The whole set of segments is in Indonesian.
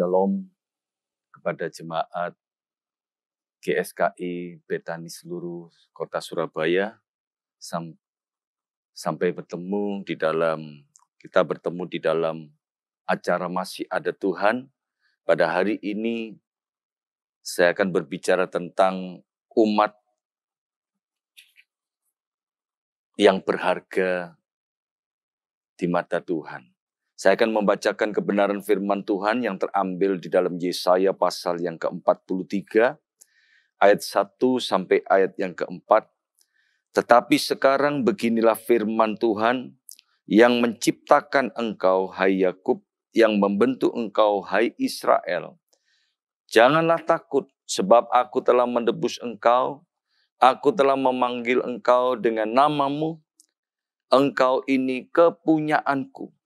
Shalom kepada jemaat GSKI Betani seluruh kota Surabaya. Sampai kita bertemu di dalam acara Masih Ada Tuhan. Pada hari ini saya akan berbicara tentang umat yang berharga di mata Tuhan. Saya akan membacakan kebenaran firman Tuhan yang terambil di dalam Yesaya pasal yang ke-43, ayat 1 sampai ayat yang ke-4. Tetapi sekarang beginilah firman Tuhan yang menciptakan engkau, hai Yakub, yang membentuk engkau, hai Israel. Janganlah takut, sebab aku telah menebus engkau, aku telah memanggil engkau dengan namamu, engkau ini kepunyaanku.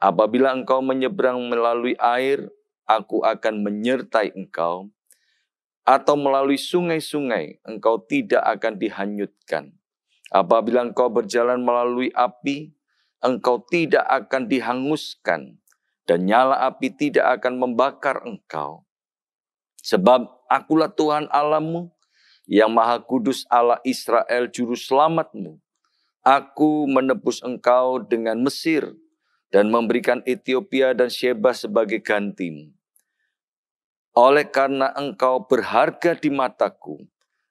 Apabila engkau menyeberang melalui air, aku akan menyertai engkau. Atau melalui sungai-sungai, engkau tidak akan dihanyutkan. Apabila engkau berjalan melalui api, engkau tidak akan dihanguskan. Dan nyala api tidak akan membakar engkau. Sebab akulah Tuhan Allahmu, yang Maha Kudus Allah Israel, Juru Selamatmu. Aku menebus engkau dengan Mesir, dan memberikan Ethiopia dan Sheba sebagai gantimu. Oleh karena engkau berharga di mataku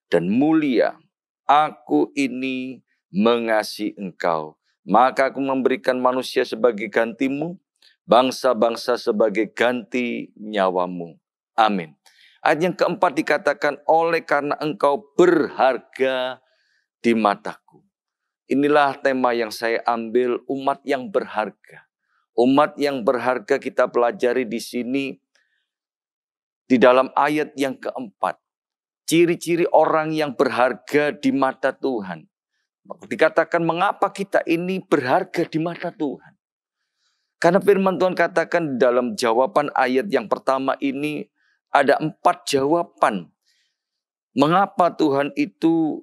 dan mulia, aku ini mengasihi engkau. Maka aku memberikan manusia sebagai gantimu, bangsa-bangsa sebagai ganti nyawamu. Amin. Ayat yang keempat dikatakan, oleh karena engkau berharga di mataku. Inilah tema yang saya ambil, umat yang berharga. Umat yang berharga kita pelajari di sini di dalam ayat yang keempat. Ciri-ciri orang yang berharga di mata Tuhan. Dikatakan mengapa kita ini berharga di mata Tuhan. Karena firman Tuhan katakan dalam jawaban ayat yang pertama ini ada 4 jawaban. Mengapa Tuhan itu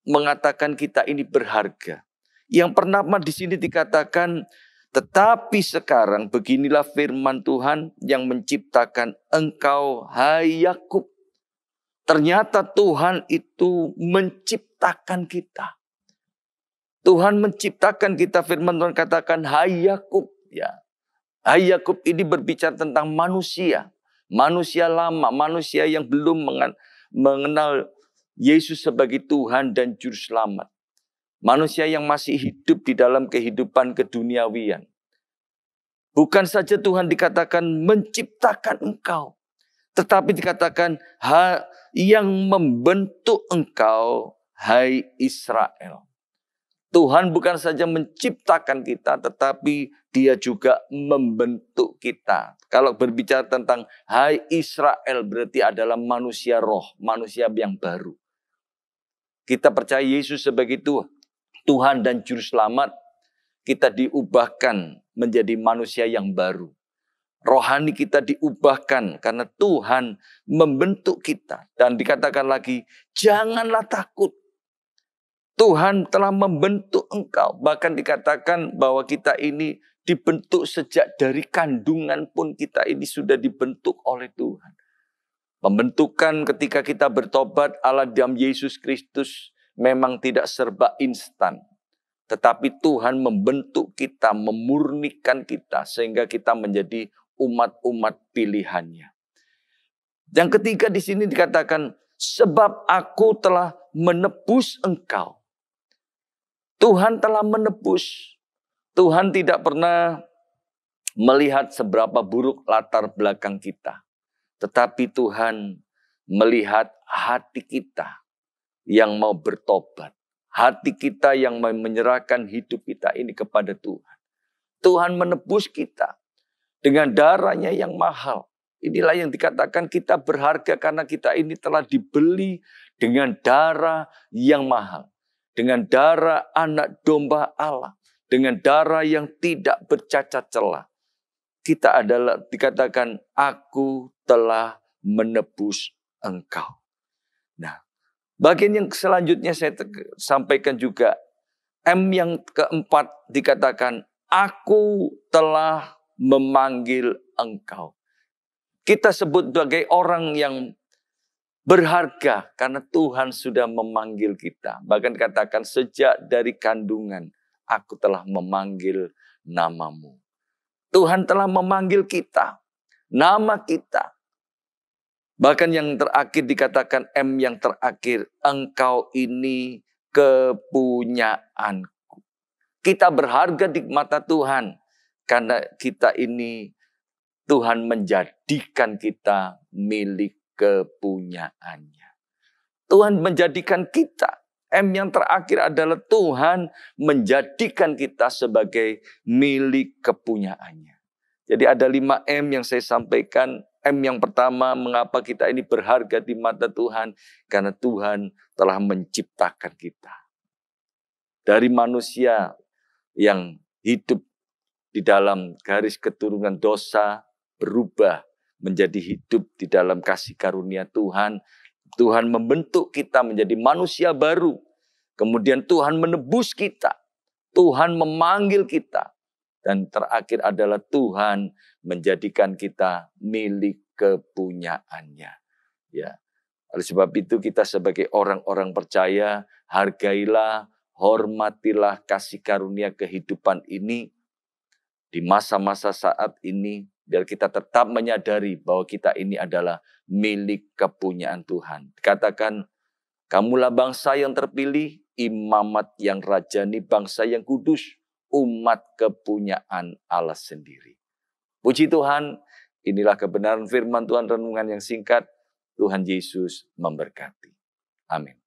mengatakan kita ini berharga. Yang pertama di sini dikatakan, tetapi sekarang beginilah firman Tuhan yang menciptakan engkau, hai Yakub. Ternyata Tuhan itu menciptakan kita. Tuhan menciptakan kita, firman Tuhan katakan, hai Yakub. Ya. Hai Yakub ini berbicara tentang manusia. Manusia lama, manusia yang belum mengenal Yesus sebagai Tuhan dan Juru Selamat. Manusia yang masih hidup di dalam kehidupan keduniawian. Bukan saja Tuhan dikatakan menciptakan engkau. Tetapi dikatakan yang membentuk engkau, hai Israel. Tuhan bukan saja menciptakan kita, tetapi Dia juga membentuk kita. Kalau berbicara tentang hai Israel, berarti adalah manusia roh, manusia yang baru. Kita percaya Yesus sebagai Tuhan dan Juru Selamat, kita diubahkan menjadi manusia yang baru. Rohani kita diubahkan karena Tuhan membentuk kita. Dan dikatakan lagi, janganlah takut. Tuhan telah membentuk engkau. Bahkan dikatakan bahwa kita ini dibentuk sejak dari kandungan pun kita ini sudah dibentuk oleh Tuhan. Pembentukan ketika kita bertobat ala dalam Yesus Kristus memang tidak serba instan. Tetapi Tuhan membentuk kita, memurnikan kita sehingga kita menjadi umat-umat pilihannya. Yang ketiga di sini dikatakan, sebab aku telah menebus engkau. Tuhan telah menebus. Tuhan tidak pernah melihat seberapa buruk latar belakang kita. Tetapi Tuhan melihat hati kita yang mau bertobat. Hati kita yang mau menyerahkan hidup kita ini kepada Tuhan. Tuhan menebus kita dengan darahnya yang mahal. Inilah yang dikatakan kita berharga karena kita ini telah dibeli dengan darah yang mahal. Dengan darah anak domba Allah. Dengan darah yang tidak bercacat celah. Kita adalah dikatakan, aku telah menebus engkau. Nah, bagian yang selanjutnya saya sampaikan juga. M yang keempat dikatakan, aku telah memanggil engkau. Kita sebut sebagai orang yang berharga karena Tuhan sudah memanggil kita. Bahkan katakan sejak dari kandungan aku telah memanggil namamu. Tuhan telah memanggil kita, nama kita. Bahkan yang terakhir dikatakan M yang terakhir, engkau ini kepunyaanku. Kita berharga di mata Tuhan karena kita ini Tuhan menjadikan kita milik kepunyaannya. Tuhan menjadikan kita. M yang terakhir adalah Tuhan menjadikan kita sebagai milik kepunyaannya. Jadi ada 5 M yang saya sampaikan. M yang pertama, mengapa kita ini berharga di mata Tuhan? Karena Tuhan telah menciptakan kita. Dari manusia yang hidup di dalam garis keturunan dosa, berubah menjadi hidup di dalam kasih karunia Tuhan. Tuhan membentuk kita menjadi manusia baru. Kemudian Tuhan menebus kita. Tuhan memanggil kita. Dan terakhir adalah Tuhan menjadikan kita milik kepunyaannya. Ya. Oleh sebab itu kita sebagai orang-orang percaya, hargailah, hormatilah kasih karunia kehidupan ini di masa-masa saat ini. Biar kita tetap menyadari bahwa kita ini adalah milik kepunyaan Tuhan. Katakan, kamulah bangsa yang terpilih, imamat yang rajani, bangsa yang kudus, umat kepunyaan Allah sendiri. Puji Tuhan, inilah kebenaran firman Tuhan, renungan yang singkat. Tuhan Yesus memberkati. Amin.